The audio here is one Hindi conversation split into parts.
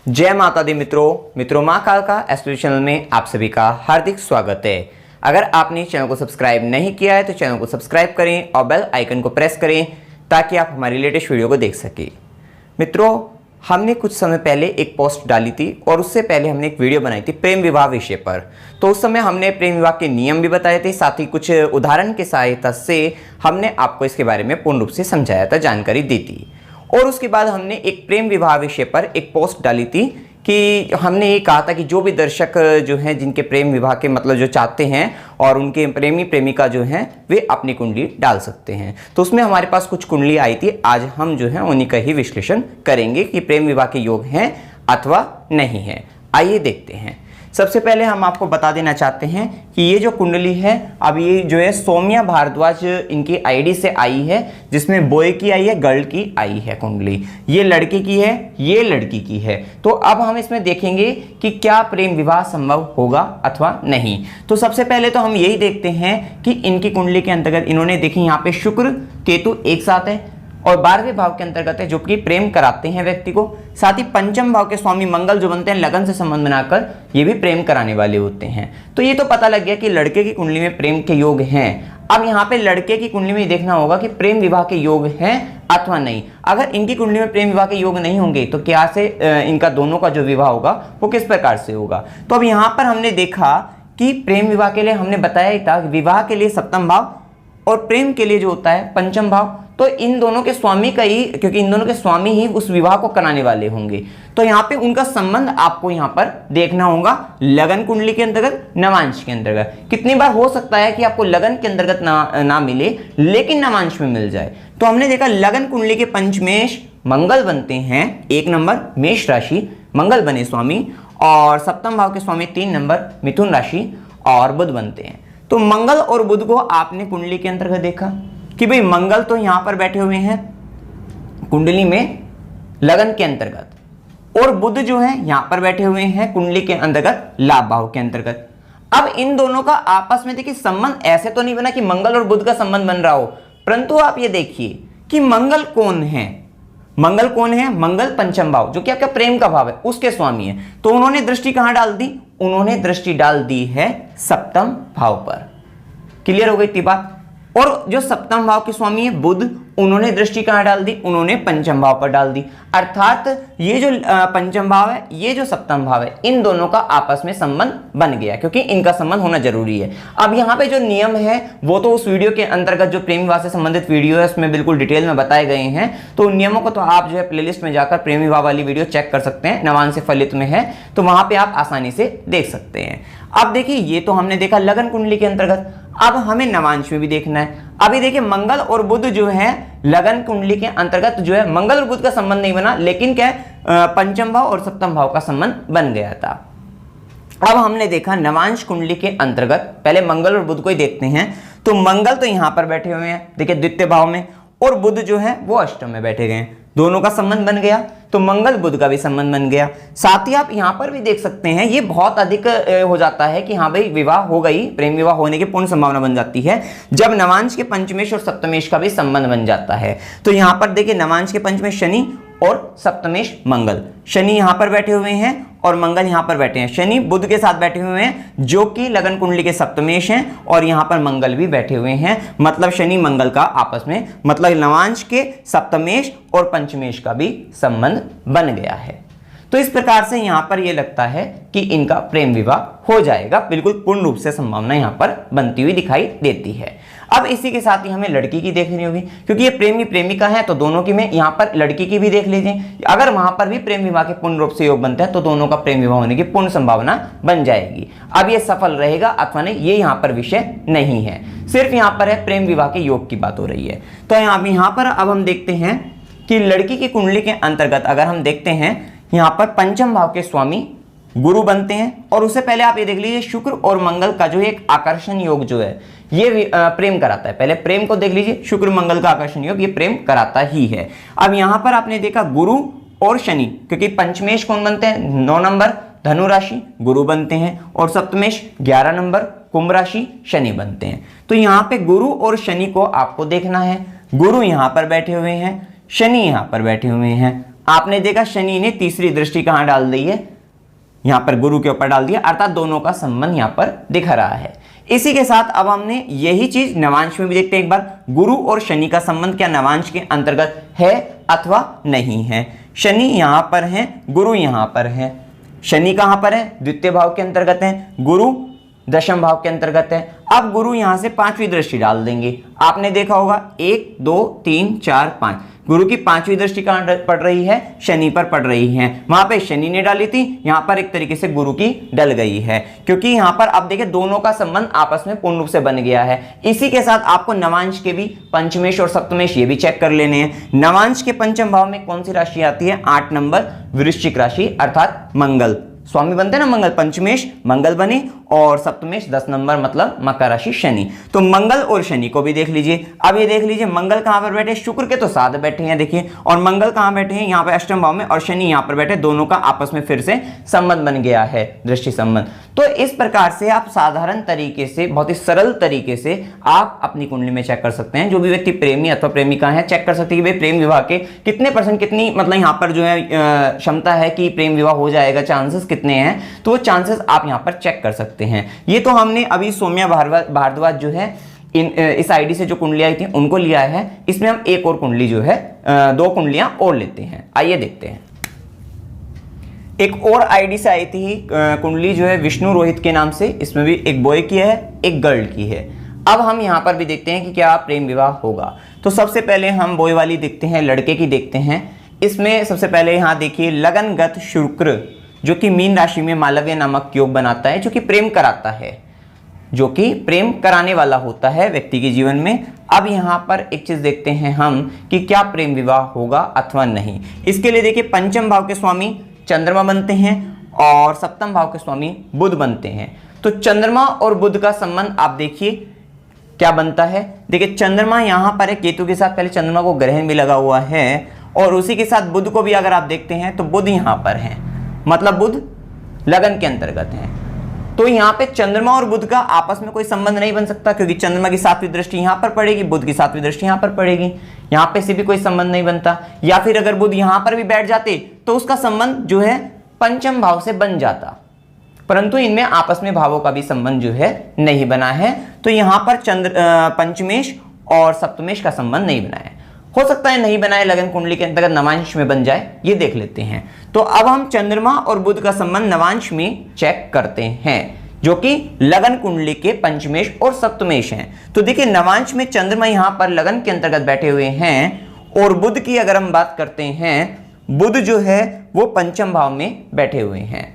जय माता दी मित्रों माँ कालका एस्ट्रोलॉजी चैनल में आप सभी का हार्दिक स्वागत है। अगर आपने चैनल को सब्सक्राइब नहीं किया है तो चैनल को सब्सक्राइब करें और बेल आइकन को प्रेस करें ताकि आप हमारी लेटेस्ट वीडियो को देख सकें। मित्रों, हमने कुछ समय पहले एक पोस्ट डाली थी और उससे पहले हमने एक वीडियो बनाई थी प्रेम विवाह विषय पर। तो उस समय हमने प्रेम विवाह के नियम भी बताए थे, साथ ही कुछ उदाहरण की सहायता से हमने आपको इसके बारे में पूर्ण रूप से समझाया था, जानकारी दी थी। और उसके बाद हमने एक प्रेम विवाह विषय पर एक पोस्ट डाली थी कि हमने ये कहा था कि जो भी दर्शक जो हैं जिनके प्रेम विवाह के मतलब जो चाहते हैं और उनके प्रेमी प्रेमिका जो हैं वे अपनी कुंडली डाल सकते हैं। तो उसमें हमारे पास कुछ कुंडली आई थी। आज हम जो है उन्हीं का ही विश्लेषण करेंगे कि प्रेम विवाह के योग हैं अथवा नहीं है। आइए देखते हैं। सबसे पहले हम आपको बता देना चाहते हैं कि ये जो कुंडली है, अब ये जो है सौम्या भारद्वाज इनकी आईडी से आई है, जिसमें बॉय की आई है, गर्ल की आई है कुंडली। ये लड़के की है, ये लड़की की है। तो अब हम इसमें देखेंगे कि क्या प्रेम विवाह संभव होगा अथवा नहीं। तो सबसे पहले तो हम यही देखते हैं कि इनकी कुंडली के अंतर्गत इन्होंने देखिए यहाँ पे शुक्र केतु एक साथ है और 12वें भाव के अंतर्गत है, जो कि प्रेम कराते हैं व्यक्ति को। साथ ही पंचम भाव के स्वामी मंगल जो बनते हैं लगन से संबंध बनाकर, ये भी प्रेम कराने वाले होते हैं। तो ये तो पता लग गया कि लड़के की कुंडली में प्रेम के योग हैं। अब यहाँ पे लड़के की कुंडली में देखना होगा कि प्रेम विवाह के योग हैं अथवा नहीं। अगर इनकी कुंडली में प्रेम विवाह के योग नहीं होंगे तो क्या से इनका दोनों का जो विवाह होगा वो किस प्रकार से होगा। तो अब यहाँ पर हमने देखा कि प्रेम विवाह के लिए हमने बताया ही था, विवाह के लिए सप्तम भाव और प्रेम के लिए जो होता है पंचम भाव। तो इन दोनों के स्वामी का ही, क्योंकि इन दोनों के स्वामी ही उस विवाह को कराने वाले होंगे, तो यहाँ पे उनका संबंध आपको यहाँ पर देखना होगा लगन कुंडली के अंतर्गत, नवांश के अंतर्गत। कितनी बार हो सकता है कि आपको लगन के अंतर्गत ना मिले लेकिन नवांश में मिल जाए। तो हमने देखा लगन कुंडली के पंचमेश मंगल बनते हैं, 1 नंबर मेष राशि मंगल बने स्वामी, और सप्तम भाव के स्वामी 3 नंबर मिथुन राशि और बुध बनते हैं। तो मंगल और बुध को आपने कुंडली के अंतर्गत देखा कि भाई मंगल तो यहां पर बैठे हुए हैं कुंडली में लगन के अंतर्गत, और बुध जो है यहां पर बैठे हुए हैं कुंडली के अंतर्गत लाभ भाव के अंतर्गत। अब इन दोनों का आपस में देखिए संबंध ऐसे तो नहीं बना कि मंगल और बुध का संबंध बन रहा हो, परंतु आप ये देखिए कि मंगल कौन है। मंगल कौन है? मंगल पंचम भाव जो कि आपका प्रेम का भाव है उसके स्वामी है। तो उन्होंने दृष्टि कहां डाल दी? उन्होंने दृष्टि डाल दी है सप्तम भाव पर। क्लियर हो गई थी बात। और जो सप्तम भाव के स्वामी है बुध, उन्होंने दृष्टि कहां डाल दी? उन्होंने पंचम भाव पर डाल दी। अर्थात ये जो पंचम भाव है, ये जो सप्तम भाव है, इन दोनों का आपस में संबंध बन गया, क्योंकि इनका संबंध होना जरूरी है। अब यहाँ पे जो नियम है वो तो उस वीडियो के अंतर्गत जो प्रेम विवाह से संबंधित वीडियो है उसमें बिल्कुल डिटेल में बताए गए हैं। तो उन नियमों को तो आप जो है प्लेलिस्ट में जाकर प्रेम विवाह वाली वीडियो चेक कर सकते हैं, नवांश से फलित में है, तो वहां पर आप आसानी से देख सकते हैं। अब देखिए ये तो हमने देखा लगन कुंडली के अंतर्गत। अब हमें नवांश में भी देखना है। अभी देखिए मंगल और बुध जो है लगन कुंडली के अंतर्गत जो है मंगल और बुध का संबंध नहीं बना, लेकिन क्या है पंचम भाव और सप्तम भाव का संबंध बन गया था। अब हमने देखा नवांश कुंडली के अंतर्गत, पहले मंगल और बुध को ही देखते हैं। तो मंगल तो यहां पर बैठे हुए हैं देखिए द्वितीय भाव में, और बुध जो है वो अष्टम में बैठे गए हैं। दोनों का संबंध बन गया, तो मंगल बुध का भी संबंध बन गया। साथ ही आप यहां पर भी देख सकते हैं, ये बहुत अधिक हो जाता है कि हाँ भाई विवाह हो गई, प्रेम विवाह होने की पूर्ण संभावना बन जाती है जब नवांश के पंचमेश और सप्तमेश का भी संबंध बन जाता है। तो यहां पर देखिए नवांश के पंचमेश शनि और सप्तमेश मंगल, शनि यहां पर बैठे हुए हैं और मंगल यहां पर बैठे हैं। शनि बुध के साथ बैठे हुए हैं जो कि लगन कुंडली के सप्तमेश हैं, और यहां पर मंगल भी बैठे हुए हैं। मतलब शनि मंगल का आपस में मतलब नवांश के सप्तमेश और पंचमेश का भी संबंध बन गया है। तो इस प्रकार से यहां पर यह लगता है कि इनका प्रेम विवाह हो जाएगा, बिल्कुल पूर्ण रूप से संभावना यहां पर बनती हुई दिखाई देती है। अब इसी के साथ ही हमें लड़की की देखनी होगी, क्योंकि ये प्रेमी प्रेमिका है तो दोनों की में यहाँ पर लड़की की भी देख लीजिए। अगर वहां पर भी प्रेम विवाह के पूर्ण रूप से योग बनते हैं तो दोनों का प्रेम विवाह होने की पूर्ण संभावना बन जाएगी। अब ये सफल रहेगा अथवा नहीं, ये यहाँ पर विषय नहीं है, सिर्फ यहाँ पर है प्रेम विवाह के योग की बात हो रही है। तो यहाँ पर अब हम देखते हैं कि लड़की की कुंडली के अंतर्गत अगर हम देखते हैं, यहाँ पर पंचम भाव के स्वामी गुरु बनते हैं, और उससे पहले आप ये देख लीजिए शुक्र और मंगल का जो एक आकर्षण योग जो है ये प्रेम कराता है। पहले प्रेम को देख लीजिए, शुक्र मंगल का आकर्षण योग ये प्रेम कराता ही है। अब यहां पर आपने देखा गुरु और शनि, क्योंकि पंचमेश कौन बनते हैं? 9 नंबर धनु राशि गुरु बनते हैं, और सप्तमेश 11 नंबर कुंभ राशि शनि बनते हैं। तो यहाँ पे गुरु और शनि को आपको देखना है। गुरु यहां पर बैठे हुए हैं, शनि यहां पर बैठे हुए हैं। आपने देखा शनि ने तीसरी दृष्टि कहां डाल दी है, यहां पर गुरु के ऊपर डाल दिया, अर्थात दोनों का संबंध यहां पर दिख रहा है। इसी के साथ अब हमने यही चीज नवांश में भी देखते हैं एक बार, गुरु और शनि का संबंध क्या नवांश के अंतर्गत है अथवा नहीं है। शनि यहां पर है, गुरु यहां पर है। शनि कहां पर है, द्वितीय भाव के अंतर्गत है, गुरु दशम भाव के अंतर्गत है। अब गुरु यहां से पांचवी दृष्टि डाल देंगे। आपने देखा होगा 1 2 3 4 5, गुरु की पांचवी दृष्टि कहां पड़ रही है, शनि पर पड़ रही है। वहां पे शनि ने डाली थी, यहां पर एक तरीके से गुरु की डल गई है, क्योंकि यहां पर अब देखिए दोनों का संबंध आपस में पूर्ण रूप से बन गया है। इसी के साथ आपको नवांश के भी पंचमेश और सप्तमेश ये भी चेक कर लेने हैं। नवांश के पंचम भाव में कौन सी राशि आती है, 8 नंबर वृश्चिक राशि अर्थात मंगल स्वामी बनते हैं ना मंगल, पंचमेश मंगल बने और सप्तमेश 10 नंबर मतलब मकर राशि शनि। तो मंगल और शनि को भी देख लीजिए। अब ये देख लीजिए मंगल कहां पर बैठे, शुक्र के तो साथ बैठे हैं देखिए, और मंगल कहां बैठे हैं यहाँ पे अष्टम भाव में, और शनि यहाँ पर बैठे, दोनों का आपस में फिर से संबंध बन गया है, दृष्टि संबंध। तो इस प्रकार से आप साधारण तरीके से, बहुत ही सरल तरीके से आप अपनी कुंडली में चेक कर सकते हैं। जो भी व्यक्ति प्रेमी अथवा प्रेमिका है, चेक कर सकते हैं कि भाई प्रेम विवाह के कितने % कितनी मतलब यहाँ पर जो है क्षमता है कि प्रेम विवाह हो जाएगा, चांसेस कितने हैं, तो वो चांसेस आप यहाँ पर चेक कर सकते हैं। ये तो हमने अभी सौम्या भारद्वाज जो है इस आईडी से जो कुंडलियां आई थी उनको लिया है। इसमें हम एक और कुंडली जो है 2 कुंडलियां और लेते हैं, आइए देखते हैं। एक और आईडी से आई थी कुंडली जो है विष्णु रोहित के नाम से, इसमें भी एक बॉय की है एक गर्ल की है। अब हम यहां पर भी देखते हैं कि क्या प्रेम विवाह होगा। तो सबसे पहले हम बॉय वाली देखते हैं, लड़के की देखते हैं। इसमें सबसे पहले यहां देखिए लगनगत शुक्र जो कि मीन राशि में मालव्य नामक योग बनाता है, जो कि प्रेम कराता है, जो कि प्रेम कराने वाला होता है व्यक्ति के जीवन में। अब यहां पर एक चीज देखते हैं हम कि क्या प्रेम विवाह होगा अथवा नहीं। इसके लिए देखिए पंचम भाव के स्वामी चंद्रमा बनते हैं और सप्तम भाव के स्वामी बुध बनते हैं। तो चंद्रमा और बुध का संबंध आप देखिए क्या बनता है। देखिए चंद्रमा यहां पर है केतु के साथ, पहले चंद्रमा को ग्रहण भी लगा हुआ है, और उसी के साथ बुध को भी अगर आप देखते हैं तो बुध यहां पर है, मतलब बुध लगन के अंतर्गत है। तो यहां पे चंद्रमा और बुध का आपस में कोई संबंध नहीं बन सकता, क्योंकि चंद्रमा की 7वीं दृष्टि यहां पर पड़ेगी, बुध की 7वीं दृष्टि यहां पर पड़ेगी, यहां पे से भी कोई संबंध नहीं बनता। या फिर अगर बुध यहां पर भी बैठ जाते तो उसका संबंध जो है पंचम भाव से बन जाता, परंतु इनमें आपस में भावों का भी संबंध जो है नहीं बना है। तो यहां पर पंचमेश और सप्तमेश का संबंध नहीं बना है। हो सकता है नहीं बनाए लगन कुंडली के अंतर्गत नवांश में बन जाए, ये देख लेते हैं। तो अब हम चंद्रमा और बुध का संबंध नवांश में चेक करते हैं, जो कि लगन कुंडली के पंचमेश और सप्तमेश हैं। तो देखिए नवांश में चंद्रमा यहां पर लगन के अंतर्गत बैठे हुए हैं, और बुध की अगर हम बात करते हैं, बुध जो है वो पंचम भाव में बैठे हुए हैं।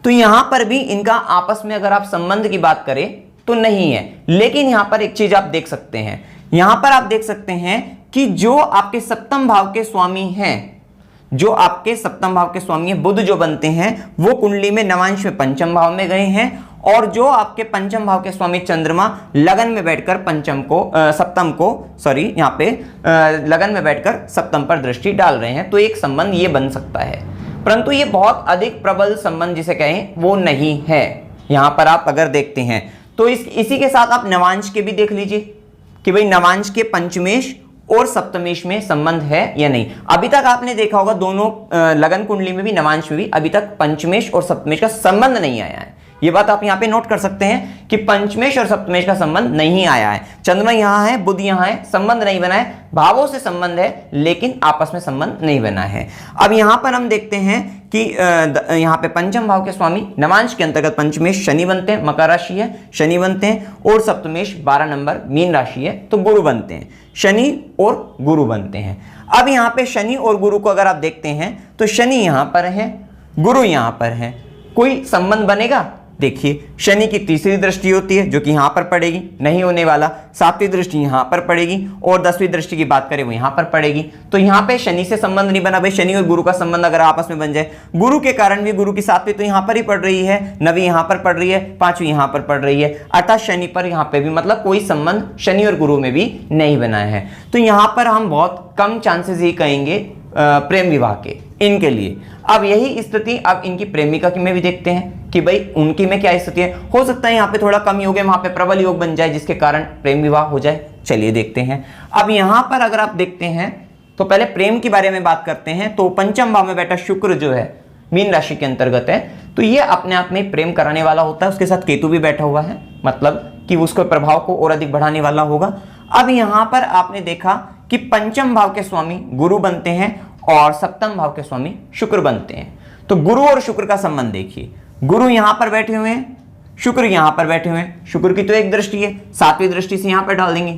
तो यहां पर भी इनका आपस में अगर आप संबंध की बात करें तो नहीं है। लेकिन यहां पर एक चीज आप देख सकते हैं, यहां पर आप देख सकते हैं कि जो आपके सप्तम भाव के स्वामी हैं, जो आपके सप्तम भाव के स्वामी हैं बुध जो बनते हैं, वो कुंडली में नवांश में पंचम भाव में गए हैं, और जो आपके पंचम भाव के स्वामी चंद्रमा लगन में बैठकर यहां पे लगन में बैठकर सप्तम पर दृष्टि डाल रहे हैं। तो एक संबंध ये बन सकता है, परंतु ये बहुत अधिक प्रबल संबंध जिसे कहें वो नहीं है। यहां पर आप अगर देखते हैं तो इसी के साथ आप नवांश के भी देख लीजिए कि भाई नवांश के पंचमेश और सप्तमेश में संबंध है या नहीं। अभी तक आपने देखा होगा दोनों लगन कुंडली में भी नवांश में भी अभी तक पंचमेश और सप्तमेश का संबंध नहीं आया है। ये बात आप यहां पे नोट कर सकते हैं कि पंचमेश और सप्तमेश का संबंध नहीं आया है। चंद्रमा यहां है, बुध यहां है, संबंध नहीं बना है, भावों से संबंध है लेकिन आपस में संबंध नहीं बना है। अब यहां पर हम देखते हैं कि यहां पे पंचम भाव के स्वामी नवांश के अंतर्गत पंचमेश शनि बनते हैं, मकर राशि है, शनि बनते हैं, और सप्तमेश 12 नंबर मीन राशि है, तो गुरु बनते हैं, शनि और गुरु बनते हैं। अब यहां पे शनि और गुरु को अगर आप देखते हैं तो शनि यहां पर है, गुरु यहां पर है, कोई संबंध बनेगा? देखिए शनि की तीसरी दृष्टि होती है जो कि यहां पर पड़ेगी, नहीं होने वाला। 7वीं दृष्टि यहां पर पड़ेगी, और 10वीं दृष्टि की बात करें वो यहां पर पड़ेगी। तो यहां पे शनि से संबंध नहीं बना। भाई शनि और गुरु का संबंध अगर आपस में बन जाए, गुरु के कारण भी, गुरु की 7वीं तो यहां पर ही पड़ रही है, 9वीं यहां पर पड़ रही है, 5वीं यहां पर पड़ रही है, अर्थात शनि पर यहां पे भी मतलब कोई संबंध शनि और गुरु में भी नहीं बना है। तो यहां पर हम बहुत कम चांसेस ही कहेंगे प्रेम विवाह के इनके लिए। अब यही स्थिति अब इनकी प्रेमिका की में भी देखते हैं कि भाई उनकी में क्या स्थिति है। हो सकता है यहाँ पे थोड़ा कम योग है, वहां पे प्रबल योग बन जाए जिसके कारण प्रेम विवाह हो जाए। चलिए देखते हैं। अब यहां पर अगर आप देखते हैं तो पहले प्रेम के बारे में बात करते हैं। तो पंचम भाव में बैठा शुक्र जो है मीन राशि के अंतर्गत है, तो ये अपने आप में प्रेम कराने वाला होता है। उसके साथ केतु भी बैठा हुआ है, मतलब कि उसके प्रभाव को और अधिक बढ़ाने वाला होगा। अब यहां पर आपने देखा कि पंचम भाव के स्वामी गुरु बनते हैं और सप्तम भाव के स्वामी शुक्र बनते हैं। तो गुरु और शुक्र का संबंध देखिए, गुरु यहां पर बैठे हुए हैं, शुक्र यहां पर बैठे हुए हैं। शुक्र की तो एक दृष्टि है, सातवीं दृष्टि से यहां पर डाल देंगे,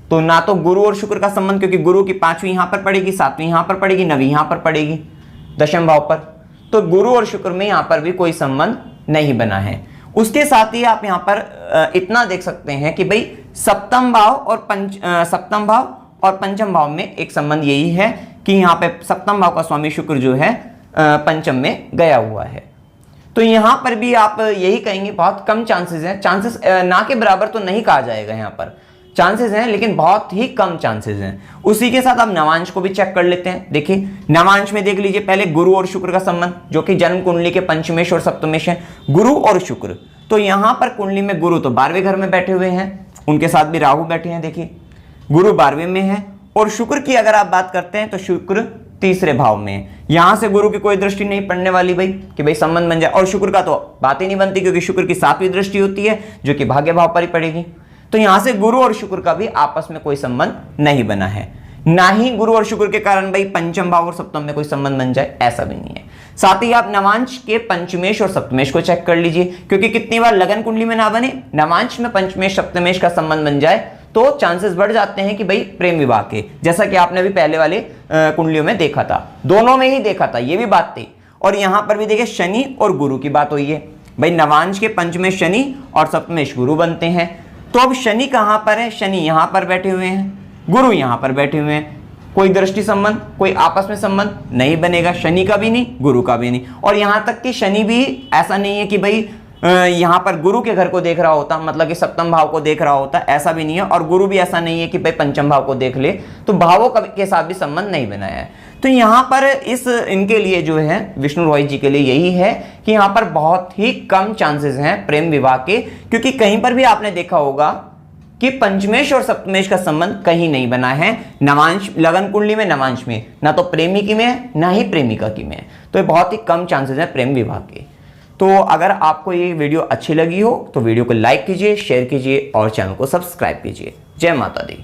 तो ना तो गुरु और शुक्र का संबंध, क्योंकि गुरु की पांचवी यहां पर पड़ेगी, सातवीं यहां पर पड़ेगी, नवीं यहां पर पड़ेगी दशम भाव पर, तो गुरु और शुक्र में यहां पर भी कोई संबंध नहीं बना है। उसके साथ ही आप यहां पर इतना देख सकते हैं कि भाई सप्तम भाव और पंचम भाव में एक संबंध यही है कि यहां पे सप्तम भाव का स्वामी शुक्र जो है पंचम में गया हुआ है। तो यहां पर भी आप यही कहेंगे बहुत कम चांसेस हैं, चांसेस ना के बराबर तो नहीं कहा जाएगा, यहां पर चांसेस हैं लेकिन बहुत ही कम चांसेस हैं। उसी के साथ आप नवांश को भी चेक कर लेते हैं। देखिए नवांश में देख लीजिए पहले गुरु और शुक्र का संबंध, जो कि जन्म कुंडली के पंचमेश और सप्तमेश है, गुरु और शुक्र। तो यहां पर कुंडली में गुरु तो 12वें घर में बैठे हुए हैं, उनके साथ भी राहु बैठे हैं, देखिए गुरु 12वें में है। और शुक्र की अगर आप बात करते हैं तो शुक्र तीसरे भाव में है। यहां से गुरु की कोई दृष्टि नहीं पड़ने वाली भाई कि भाई संबंध बन जाए, और शुक्र का तो बात ही नहीं बनती क्योंकि शुक्र की 7वीं दृष्टि होती है जो कि भाग्य भाव पर ही पड़ेगी। तो यहां से गुरु और शुक्र का भी आपस में कोई संबंध नहीं बना है, ना ही गुरु और शुक्र के कारण भाई पंचम भाव और सप्तम में कोई संबंध बन जाए, ऐसा भी नहीं है। साथ ही आप नवांश के पंचमेश और सप्तमेश को चेक कर लीजिए, क्योंकि कितनी बार लगन कुंडली में ना बने, नवांश में पंचमेश सप्तमेश का संबंध बन जाए तो चांसेस बढ़ जाते हैं कि भाई प्रेम विवाह के, जैसा कि आपने भी पहले वाले कुंडलियों में देखा था, दोनों में ही देखा था, ये भी बात थी। और यहां पर भी देखिए शनि और गुरु की बात हुई है, भाई नवांश के पंचमेश शनि और सप्तमेश गुरु बनते हैं। तो अब शनि कहां पर है, शनि यहां पर बैठे हुए हैं, गुरु यहां पर बैठे हुए हैं, कोई दृष्टि संबंध, कोई आपस में संबंध नहीं बनेगा, शनि का भी नहीं, गुरु का भी नहीं। और यहां तक कि शनि भी ऐसा नहीं है कि भाई यहां पर गुरु के घर को देख रहा होता, मतलब कि सप्तम भाव को देख रहा होता, ऐसा भी नहीं है। और गुरु भी ऐसा नहीं है कि भाई पंचम भाव को देख ले, तो भावों के साथ भी संबंध नहीं बनाया है। तो यहां पर इनके लिए जो है विष्णु रोहित जी के लिए यही है कि यहां पर बहुत ही कम चांसेस हैं प्रेम विवाह के, क्योंकि कहीं पर भी आपने देखा होगा कि पंचमेश और सप्तमेश का संबंध कहीं नहीं बना है। नवांश लगन कुंडली में नवांश में ना तो प्रेमिकी में है ना ही प्रेमिका की में है, तो ये बहुत ही कम चांसेस हैं प्रेम विवाह के। तो अगर आपको ये वीडियो अच्छी लगी हो तो वीडियो को लाइक कीजिए, शेयर कीजिए और चैनल को सब्सक्राइब कीजिए। जय माता दी।